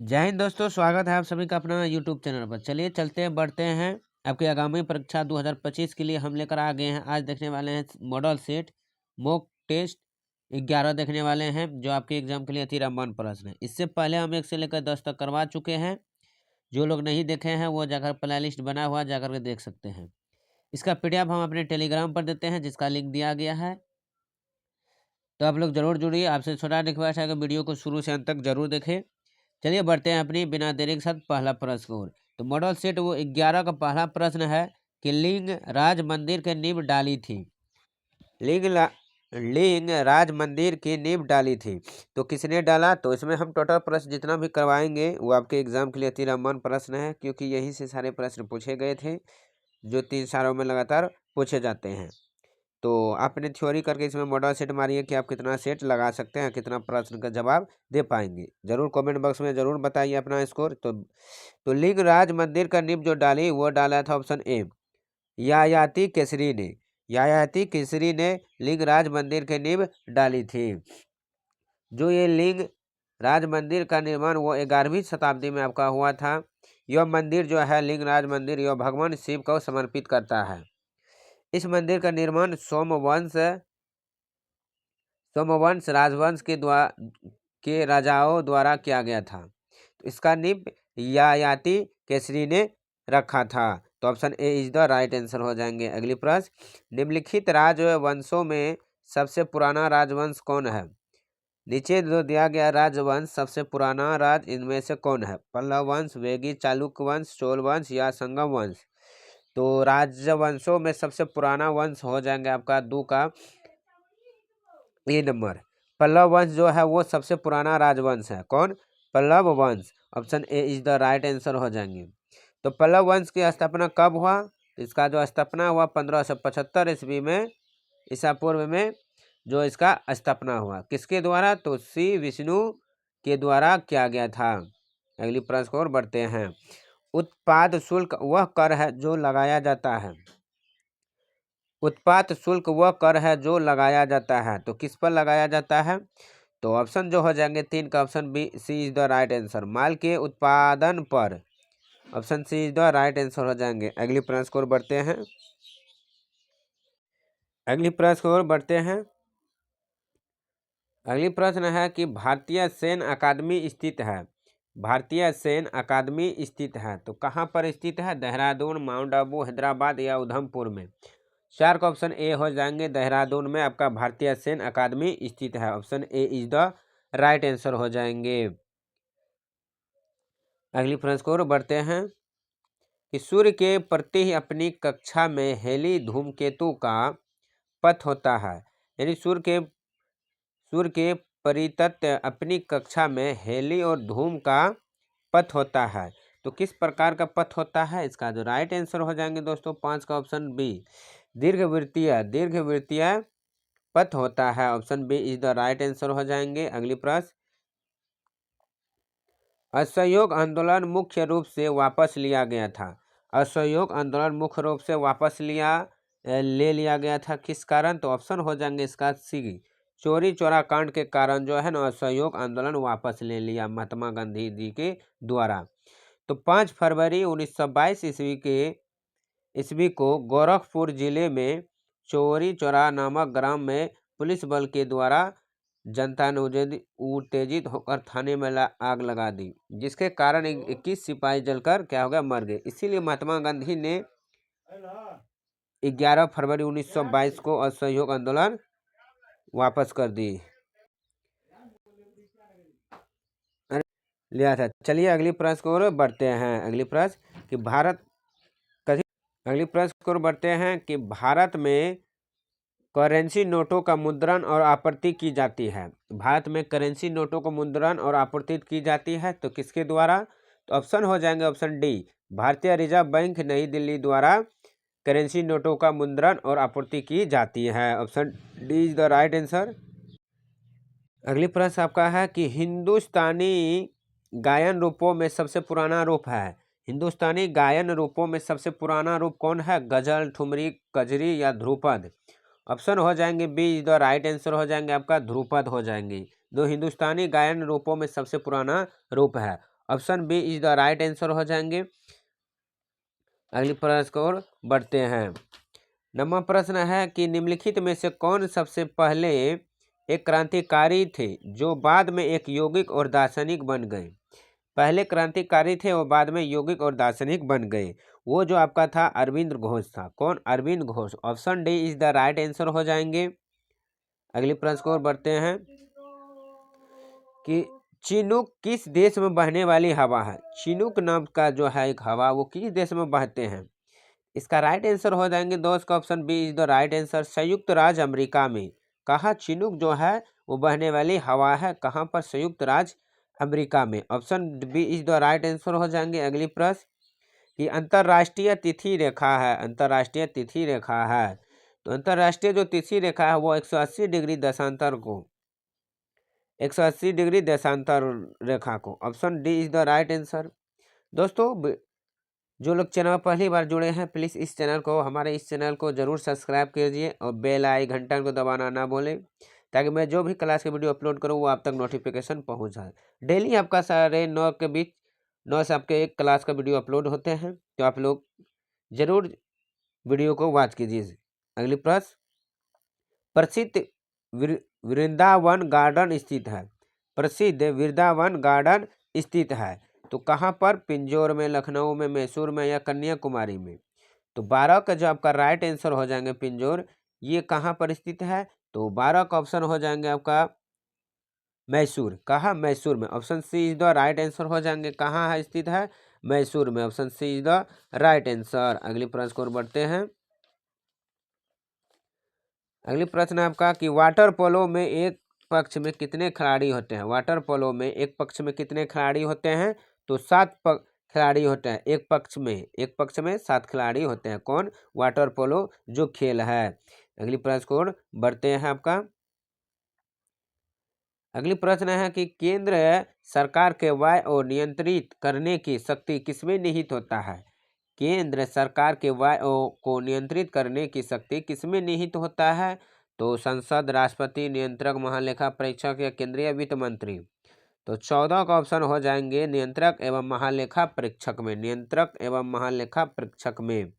जय हिंद दोस्तों, स्वागत है आप सभी का अपना यूट्यूब चैनल पर। चलिए चलते हैं, बढ़ते हैं। आपकी आगामी परीक्षा 2025 के लिए हम लेकर आ गए हैं। आज देखने वाले हैं मॉडल सेट मॉक टेस्ट 11 देखने वाले हैं, जो आपके एग्जाम के लिए अति रामबाण प्रश्न है। इससे पहले हम 1 से लेकर 10 तक करवा चुके हैं। जो लोग नहीं देखे हैं वो जाकर प्ले लिस्ट बना हुआ जाकर के देख सकते हैं। इसका पीडीएफ हम अपने टेलीग्राम पर देते हैं, जिसका लिंक दिया गया है। तो आप लोग जरूर जुड़िए। आपसे छोटा रिक्वेस्ट है कि वीडियो को शुरू से अंत तक जरूर देखें। चलिए बढ़ते हैं अपनी बिना देरी के साथ पहला प्रश्न की ओर। तो मॉडल सेट वो 11 का पहला प्रश्न है कि लिंग राज मंदिर की नींव डाली थी। लिंग राज मंदिर की नींव डाली थी, तो किसने डाला? तो इसमें हम टोटल प्रश्न जितना भी करवाएंगे वो आपके एग्जाम के लिए अति रामबाण प्रश्न है, क्योंकि यहीं से सारे प्रश्न पूछे गए थे जो 3 सालों में लगातार पूछे जाते हैं। तो आपने थ्योरी करके इसमें मॉडल सेट मारिए कि आप कितना सेट लगा सकते हैं, कितना प्रश्न का जवाब दे पाएंगे। जरूर कमेंट बॉक्स में जरूर बताइए अपना स्कोर। तो लिंग राज मंदिर का नींव जो डाली वो डाला था ऑप्शन ए यायाति केसरी ने। यायाति केसरी ने लिंग राज मंदिर की नींव डाली थी। जो ये लिंग राज मंदिर का निर्माण वो 11वीं शताब्दी में आपका हुआ था। यह मंदिर जो है लिंग राज मंदिर, यह भगवान शिव को समर्पित करता है। इस मंदिर का निर्माण सोमवंश राजवंश के राजाओं द्वारा किया गया था। तो इसका नींव यायाति केसरी ने रखा था। तो option A is the right answer हो जाएंगे। अगली प्रश्न, निम्नलिखित राजवंशों में सबसे पुराना राजवंश कौन है? नीचे जो दिया गया राजवंश सबसे पुराना राज इनमें से कौन है? पल्लव वंश, वेगी, चालुक्य वंश, चोल वंश या संगम वंश? तो राजवंशों में सबसे पुराना वंश हो जाएंगे आपका 2 का ए नंबर। पल्लव वंश जो है वो सबसे पुराना राजवंश है। कौन? पल्लव वंश। Option A is the right answer हो जाएंगे। तो पल्लव वंश की स्थापना कब हुआ? इसका जो स्थापना हुआ 1575 ईस्वी में, ईसा पूर्व में जो इसका स्थापना हुआ। किसके द्वारा? तो श्री विष्णु के द्वारा किया गया था। अगली प्रश्न की ओर बढ़ते हैं। उत्पाद शुल्क वह कर है जो लगाया जाता है। उत्पाद शुल्क वह कर है जो लगाया जाता है, तो किस पर लगाया जाता है? तो ऑप्शन जो हो जाएंगे 3 का option B C is the right answer. माल के उत्पादन पर। Option C is the right answer हो जाएंगे। अगली प्रश्न की ओर बढ़ते हैं। अगली प्रश्न की ओर बढ़ते हैं। अगली प्रश्न है कि भारतीय सैन्य अकादमी स्थित है। भारतीय सैन्य अकादमी स्थित है, तो कहाँ पर स्थित है? देहरादून, माउंट आबू, हैदराबाद या उधमपुर में? 4 का ऑप्शन ए हो जाएंगे। देहरादून में आपका भारतीय सैन्य अकादमी स्थित है। Option A is the right answer हो जाएंगे। अगली प्रश्न की ओर बढ़ते हैं कि सूर्य के प्रति अपनी कक्षा में हेली धूमकेतु का पथ होता है। यानी सूर्य के परितत्य अपनी कक्षा में हेली और धूम का पथ होता है, तो किस प्रकार का पथ होता है? इसका जो राइट आंसर हो जाएंगे दोस्तों 5 का ऑप्शन बी दीर्घवृत्तीय पथ होता है। Option B is the right answer हो जाएंगे। अगली प्रश्न, असहयोग आंदोलन मुख्य रूप से वापस लिया गया था। असहयोग आंदोलन मुख्य रूप से वापस ले लिया गया था किस कारण? तो ऑप्शन हो जाएंगे इसका सी चोरी चोरा कांड के कारण जो है ना असहयोग आंदोलन वापस ले लिया महात्मा गांधी जी के द्वारा। तो 5 फरवरी 1922 ईस्वी को गोरखपुर जिले में चोरी चौरा नामक ग्राम में पुलिस बल के द्वारा जनता ने उत्तेजित होकर थाने में आग लगा दी, जिसके कारण 21 सिपाही जलकर क्या हो गया? मर गए। इसीलिए महात्मा गांधी ने 11 फरवरी 1922 को असहयोग आंदोलन वापस कर दी लिया था। चलिए अगली प्रश्न की ओर बढ़ते हैं। अगली प्रश्न कि भारत में करेंसी नोटों का मुद्रण और आपूर्ति की जाती है। भारत में करेंसी नोटों का मुद्रण और आपूर्ति की जाती है, तो किसके द्वारा? तो ऑप्शन हो जाएंगे ऑप्शन डी भारतीय रिजर्व बैंक नई दिल्ली द्वारा करेंसी नोटों का मुद्रण और आपूर्ति की जाती है। Option D is the right answer. अगली प्रश्न आपका है कि हिंदुस्तानी गायन रूपों में सबसे पुराना रूप है। हिंदुस्तानी गायन रूपों में सबसे पुराना रूप कौन है? गजल, ठुमरी, कजरी या ध्रुपद? ऑप्शन हो जाएंगे B is the right answer हो जाएंगे आपका ध्रुपद हो जाएंगे। जो हिंदुस्तानी गायन रूपों में सबसे पुराना रूप है। Option B is the right answer हो जाएंगे। अगली प्रश्न की ओर बढ़ते हैं। नंबर प्रश्न है कि निम्नलिखित में से कौन सबसे पहले एक क्रांतिकारी थे जो बाद में एक यौगिक और दार्शनिक बन गए। पहले क्रांतिकारी थे वो बाद में यौगिक और दार्शनिक बन गए। वो जो आपका था अरविंद घोष था। कौन? Arvind Ghosh. Option D is the right answer हो जाएंगे। अगली प्रश्न की ओर बढ़ते हैं कि चिनूक किस देश में बहने वाली हवा है। चिनूक नाम का जो है एक हवा वो किस देश में बहते हैं। इसका राइट आंसर हो जाएंगे दोस्त का option B is the right answer, संयुक्त राज्य अमेरिका में। कहा चिनूक जो है वो बहने वाली हवा है, कहाँ पर? संयुक्त राज्य अमेरिका में। Option B is the right answer हो जाएंगे। अगली प्रश्न कि अंतरराष्ट्रीय तिथि रेखा है, अंतरराष्ट्रीय तिथि रेखा है, तो अंतरराष्ट्रीय जो तिथि रेखा है वो 180 डिग्री देशांतर को 180 डिग्री देशांतर रेखा को। Option D is the right answer. दोस्तों जो लोग चैनल पहली बार जुड़े हैं प्लीज़ इस चैनल को, हमारे इस चैनल को जरूर सब्सक्राइब कीजिए और बेल आई घंटा को दबाना ना भूलें, ताकि मैं जो भी क्लास की वीडियो अपलोड करूँ वो आप तक नोटिफिकेशन पहुँच जाए। डेली आपका 9:30 के बीच 9 से आपके एक क्लास का वीडियो अपलोड होते हैं, तो आप लोग जरूर वीडियो को वॉच कीजिए। अगली प्रश्न, प्रसिद्ध वृंदावन गार्डन स्थित है। प्रसिद्ध वृंदावन गार्डन स्थित है तो कहाँ पर? पिंजौर में, लखनऊ में, मैसूर में या कन्याकुमारी में। तो 12 का जो आपका राइट आंसर हो जाएंगे पिंजौर। ये कहाँ पर स्थित है? तो 12 का ऑप्शन हो जाएंगे आपका मैसूर। कहाँ? मैसूर में। Option C is the right answer हो जाएंगे। कहाँ है स्थित है? मैसूर में। Option C is the right answer. अगली प्रश्न को बढ़ते हैं। अगली प्रश्न है आपका कि वाटर पोलो में एक पक्ष में कितने खिलाड़ी होते हैं। वाटर पोलो में एक पक्ष में कितने खिलाड़ी होते हैं? तो 7 खिलाड़ी होते हैं एक पक्ष में 7 खिलाड़ी होते हैं। कौन? वाटर पोलो जो खेल है। अगली प्रश्न को बढ़ते हैं आपका। अगली प्रश्न है कि केंद्र सरकार के व्यय को नियंत्रित करने की शक्ति किसमें निहित होता है। केंद्र सरकार के व्यय को नियंत्रित करने की शक्ति किसमें निहित होता है? तो संसद, राष्ट्रपति, नियंत्रक, महालेखा परीक्षक या केंद्रीय वित्त मंत्री। तो 14 का ऑप्शन हो जाएंगे नियंत्रक एवं महालेखा परीक्षक में। नियंत्रक एवं महालेखा परीक्षक में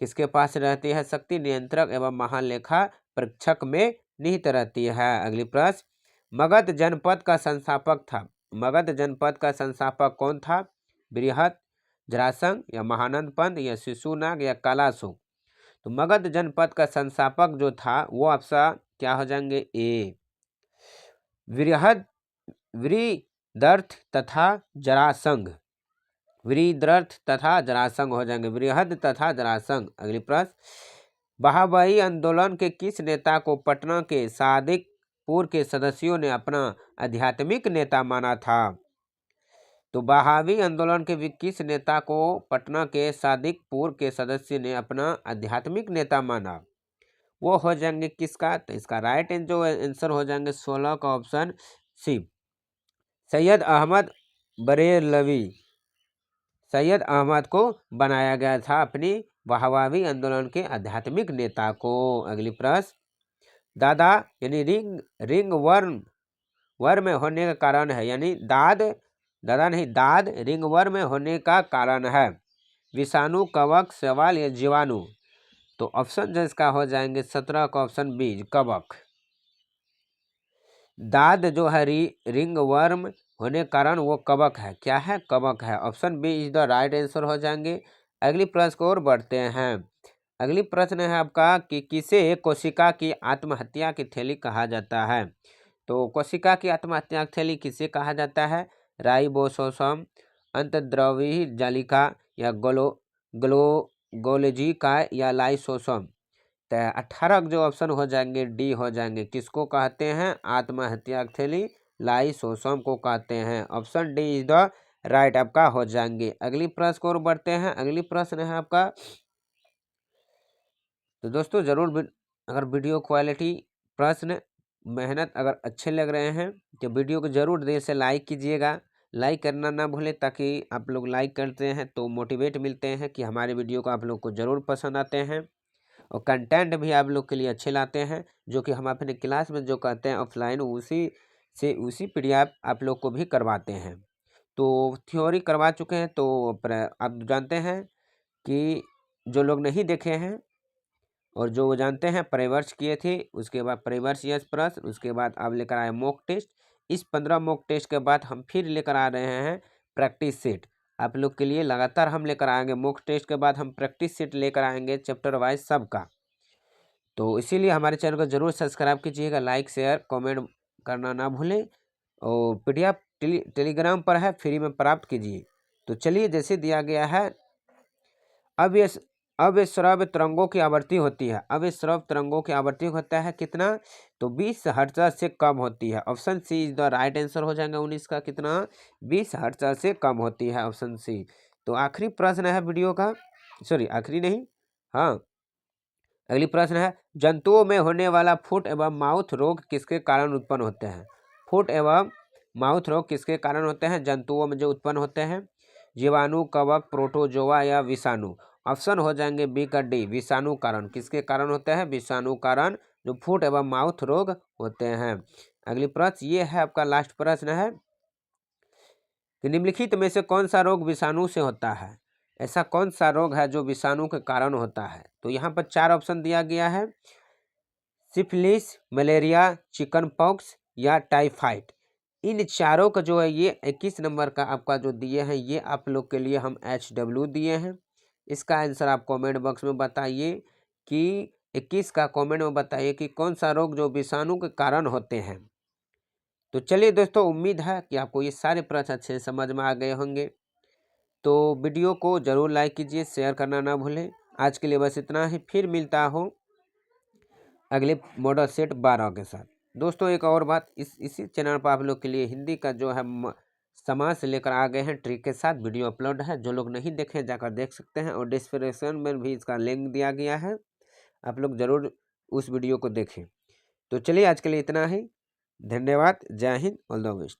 किसके पास रहती है शक्ति? नियंत्रक एवं महालेखा परीक्षक में निहित रहती है। अगली प्रश्न, मगध जनपद का संस्थापक था। मगध जनपद का संस्थापक कौन था? बृहद, जरासंध या महानंद पंत या शिशुनाग या कालाशोक। तो मगध जनपद का संस्थापक जो था वो आपका क्या हो जाएंगे? ए वृहद्रथ तथा जरासंध। वृहद्रथ तथा जरासंध हो जाएंगे। वृहद तथा जरासंध। अगली प्रश्न, बहावई आंदोलन के किस नेता को पटना के सादिकपुर के सदस्यों ने अपना आध्यात्मिक नेता माना था। तो बहावी आंदोलन के किस नेता को पटना के सादिकपुर के सदस्य ने अपना आध्यात्मिक नेता माना? वो हो जाएंगे किसका? तो इसका राइट जो आंसर हो जाएंगे 16 का ऑप्शन सी, सैयद अहमद बरेलवी। सैयद अहमद को बनाया गया था अपनी बहावी आंदोलन के आध्यात्मिक नेता को। अगली प्रश्न, दादा यानी रिंग वर्म में होने का कारण है, यानी दादा नहीं दाद रिंग वर्म में होने का कारण है। विषाणु, कवक, शैवाल या जीवाणु। तो ऑप्शन जो इसका हो जाएंगे 17 का ऑप्शन बी, कवक। दाद जो है रिंग वर्म होने के कारण वो कवक है। क्या है? कवक है। Option B is the right answer हो जाएंगे। अगली प्रश्न को और बढ़ते हैं। अगली प्रश्न है आपका कि किसे कोशिका की आत्महत्या की थैली कहा जाता है। तो कोशिका की आत्महत्या की थैली किसे कहा जाता है? राइबोसोम, अंतर्द्रव्यी जालिका या गोल्जी का या लाइसोसोम। तो 18 जो ऑप्शन हो जाएंगे डी हो जाएंगे। किसको कहते हैं? आत्महत्या की थैली लाइसोसोम को कहते हैं। Option D is the right आपका हो जाएंगे। अगली प्रश्न को बढ़ते हैं। अगली प्रश्न है आपका, तो दोस्तों जरूर अगर वीडियो क्वालिटी, प्रश्न, मेहनत अगर अच्छे लग रहे हैं तो वीडियो को जरूर देर से लाइक कीजिएगा। लाइक करना ना भूलें, ताकि आप लोग लाइक करते हैं तो मोटिवेट मिलते हैं कि हमारे वीडियो को आप लोग को ज़रूर पसंद आते हैं और कंटेंट भी आप लोग के लिए अच्छे लाते हैं, जो कि हम अपने क्लास में जो कहते हैं ऑफलाइन उसी PDF आप लोग को भी करवाते हैं। तो थ्योरी करवा चुके हैं। तो आप जानते हैं कि जो लोग नहीं देखे हैं और जो जानते हैं परिवर्ष किए थे, उसके बाद परिवर्ष यस प्रश्न, उसके बाद आप लेकर आए मॉक टेस्ट। इस 15 मॉक टेस्ट के बाद हम फिर लेकर आ रहे हैं प्रैक्टिस सेट आप लोग के लिए। लगातार हम लेकर आएंगे, मॉक टेस्ट के बाद हम प्रैक्टिस सेट लेकर आएंगे चैप्टर वाइज सबका। तो इसीलिए हमारे चैनल को जरूर सब्सक्राइब कीजिएगा, लाइक शेयर कमेंट करना ना भूलें, और PDF टेलीग्राम पर है, फ्री में प्राप्त कीजिए। तो चलिए, जैसे दिया गया है, अब ये श्रव्य तरंगों की आवृत्ति होती है। अब ये श्रव्य तरंगों की आवृत्ति होता है कितना, तो 20 हर्ट्ज से कम होती है। Option C is the right answer हो जाएगा 19 का, कितना, 20 हर्ट्ज से कम होती है, ऑप्शन सी। तो आखिरी प्रश्न है वीडियो का, सॉरी आखिरी नहीं, हाँ अगली प्रश्न है, जंतुओं में होने वाला फुट एवं माउथ रोग किसके कारण उत्पन्न होते हैं। फुट एवं माउथ रोग किसके कारण होते हैं, जंतुओं में जो उत्पन्न होते हैं, जीवाणु, कवक, प्रोटोजोआ या विषाणु। ऑप्शन हो जाएंगे बी का डी, विषाणु कारण। किसके कारण होते हैं, विषाणु कारण जो फुट एवं माउथ रोग होते हैं। अगली प्रश्न ये है, आपका लास्ट प्रश्न है कि निम्नलिखित में से कौन सा रोग विषाणु से होता है। ऐसा कौन सा रोग है जो विषाणु के कारण होता है। तो यहाँ पर 4 ऑप्शन दिया गया है, सिफिलिस, मलेरिया, चिकन पॉक्स या टाइफाइड। इन चारों का जो है ये 21 नंबर का आपका जो दिए हैं, ये आप लोग के लिए हम HW दिए हैं। इसका आंसर आप कमेंट बॉक्स में बताइए कि 21 का कमेंट में बताइए कि कौन सा रोग जो विषाणु के कारण होते हैं। तो चलिए दोस्तों, उम्मीद है कि आपको ये सारे प्रश्न अच्छे समझ में आ गए होंगे। तो वीडियो को जरूर लाइक कीजिए, शेयर करना ना भूलें। आज के लिए बस इतना ही, फिर मिलता हूँ अगले मॉडल सेट 12 के साथ। दोस्तों एक और बात, इसी चैनल पर आप लोग के लिए हिंदी का जो है समाज से लेकर आ गए हैं ट्रिक के साथ वीडियो अपलोड है। जो लोग नहीं देखे जाकर देख सकते हैं, और डिस्क्रिप्शन में भी इसका लिंक दिया गया है, आप लोग जरूर उस वीडियो को देखें। तो चलिए आज के लिए इतना ही, धन्यवाद, जय हिंद, ऑल द बेस्ट।